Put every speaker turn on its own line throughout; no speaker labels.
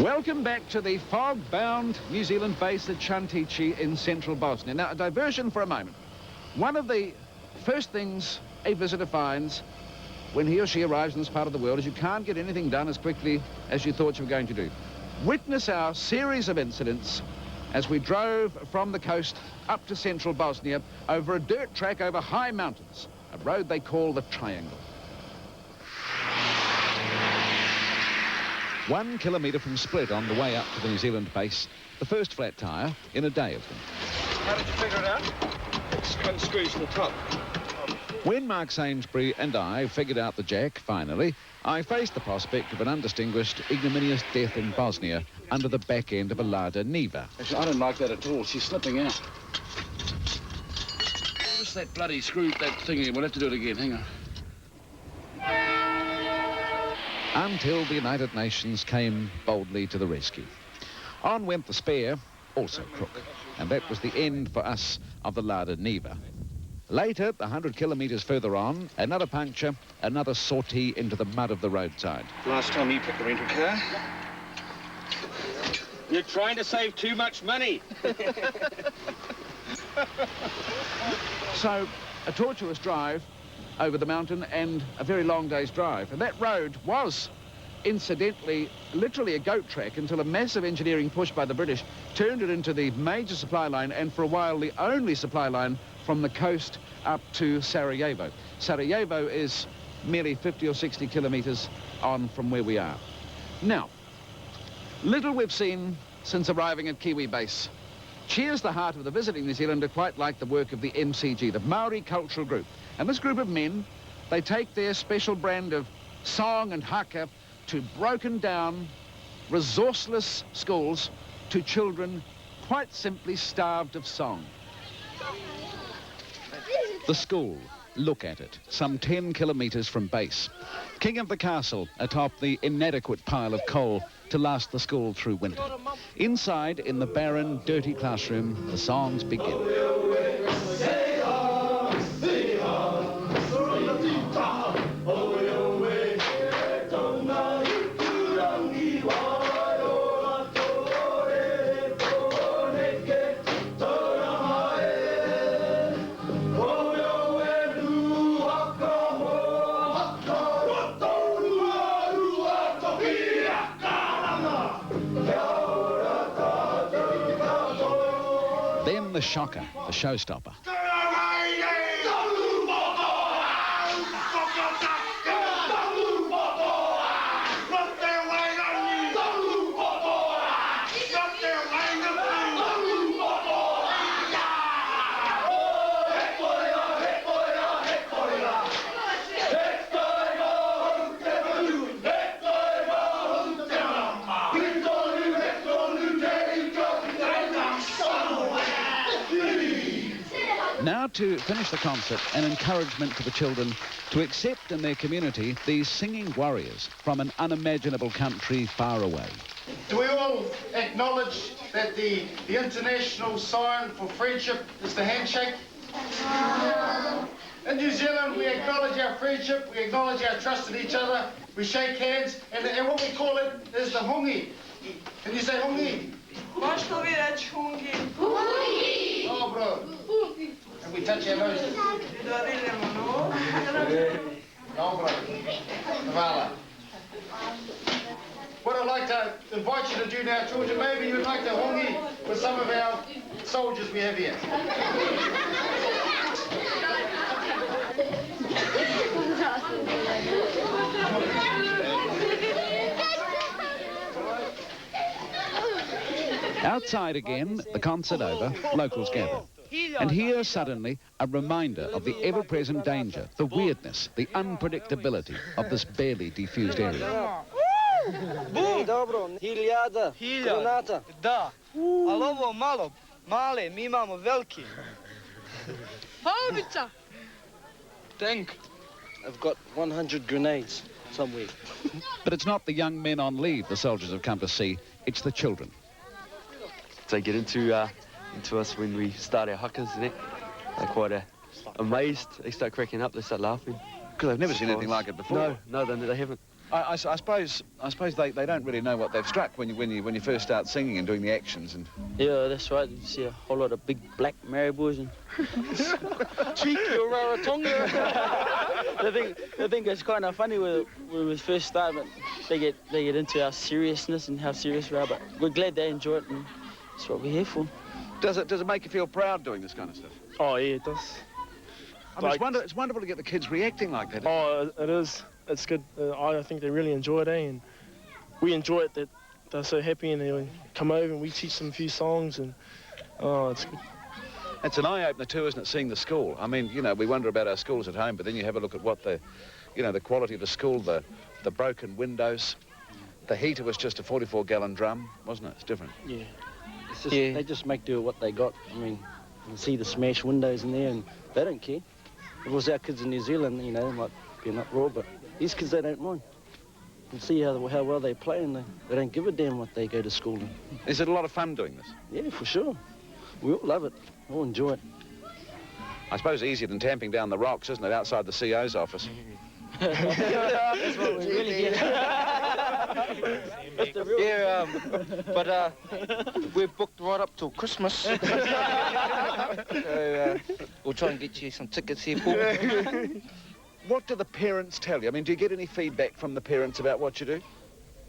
Welcome back to the fog-bound New Zealand base at Chantici in central Bosnia. Now, a diversion for a moment. One of the first things a visitor finds when he or she arrives in this part of the world is you can't get anything done as quickly as you thought you were going to do. Witness our series of incidents as we drove from the coast up to central Bosnia over a dirt track over high mountains, a road they call the Triangle. 1 kilometre from Split on the way up to the New Zealand base, the first flat tyre in a day of them.
How did you figure it out? It unscrews the top.
When Mark Sainsbury and I figured out the jack, finally, I faced the prospect of an undistinguished, ignominious death in Bosnia under the back end of a Lada Niva.
Actually, I don't like that at all. She's slipping out. Just that bloody screw, that thingy. We'll have to do it again. Hang on.
Until the United Nations came boldly to the rescue. On went the spare, also crook, and that was the end for us of the Lada Niva. Later, 100 kilometres further on, another puncture, another sortie into the mud of the roadside.
Last time you picked the rental car. You're trying to save too much money.
So, a tortuous drive over the mountain and a very long day's drive. And that road was, incidentally, literally a goat track until a massive engineering push by the British turned it into the major supply line and for a while the only supply line from the coast up to Sarajevo. Sarajevo is merely 50 or 60 kilometres on from where we are. Now, little we've seen since arriving at Kiwi Base. Cheers the heart of the visiting New Zealander quite like the work of the MCG, the Maori Cultural Group. And this group of men, they take their special brand of song and haka to broken down, resourceless schools, to children quite simply starved of song. The school, look at it, some 10 kilometres from base. King of the castle atop the inadequate pile of coal to last the school through winter. Inside, in the barren, dirty classroom, the songs begin. Then the shocker, the showstopper. Now, to finish the concert, an encouragement to the children to accept in their community these singing warriors from an unimaginable country far away.
Do we all acknowledge that the international sign for friendship is the handshake? In New Zealand, we acknowledge our friendship, we acknowledge our trust in each other, we shake hands, and what we call it is the hungi. Can you say hungi?
Možete vi reći hungi?
Hungi! Oh, bro. And we touch our noses. No, bro. Vala. What I'd like to invite you to do now, Georgia, maybe you'd like to hungi with some of our soldiers we have here.
Outside again, the concert over, locals gather. And here, suddenly, a reminder of the ever-present danger, the weirdness, the unpredictability of this barely defused area.
Dobro, hiljada granata.
Da, ali ovo malo, male, mi imamo veliki. Haubica.
Tank. I've got 100 grenades somewhere.
But it's not the young men on leave the soldiers have come to see, it's the children.
They get into us when we start our huckers, they're quite amazed. They start cracking up, they start laughing.
Because they've never seen anything like it before.
No, they haven't.
I suppose they don't really know what they've struck when you first start singing and doing the actions and.
Yeah, that's right. You see a whole lot of big black Maribors and cheeky or Rarotonga. they think it's kind of funny when we first start, but they get into our seriousness and how serious we are. But we're glad they enjoy it, and that's what we're here for.
Does it make you feel proud doing this kind of stuff?
Oh yeah, it does.
I mean, it's wonderful to get the kids reacting like that.
Oh, it is. It's good. I think they really enjoy it, and we enjoy it that they're so happy and they come over and we teach them a few songs, and oh, it's good.
It's an eye-opener too, isn't it, seeing the school? I mean, you know, we wonder about our schools at home, but then you have a look at what the quality of the school, the broken windows, the heater was just a 44-gallon drum, wasn't it? It's different.
Yeah.
It's just, They just make do with what they got. I mean, you can see the smashed windows in there, and they don't care. If it was our kids in New Zealand, you know, it might be an uproar, but these kids, they don't mind. You can see how well they play, and they don't give a damn what they go to school in.
Is it a lot of fun doing this?
Yeah, for sure. We all love it. We all enjoy it.
I suppose easier than tamping down the rocks, isn't it, outside the CO's office?
That's what we really get.
Yeah, but we're booked right up till Christmas. So we'll try and get you some tickets here, Paul.
What do the parents tell you? I mean, do you get any feedback from the parents about what you do?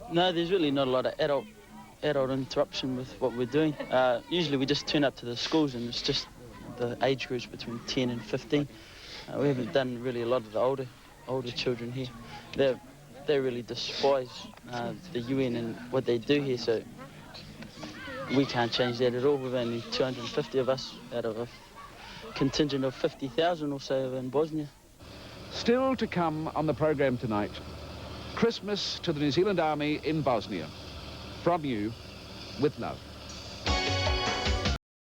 No, there's really not a lot of adult interruption with what we're doing. Usually we just turn up to the schools and it's just the age groups between 10 and 15. We haven't done really a lot of the older children here. They really despise the UN and what they do here, so we can't change that at all. We've only 250 of us out of a contingent of 50,000 or so in Bosnia.
Still to come on the programme tonight, Christmas to the New Zealand Army in Bosnia. From you, with love.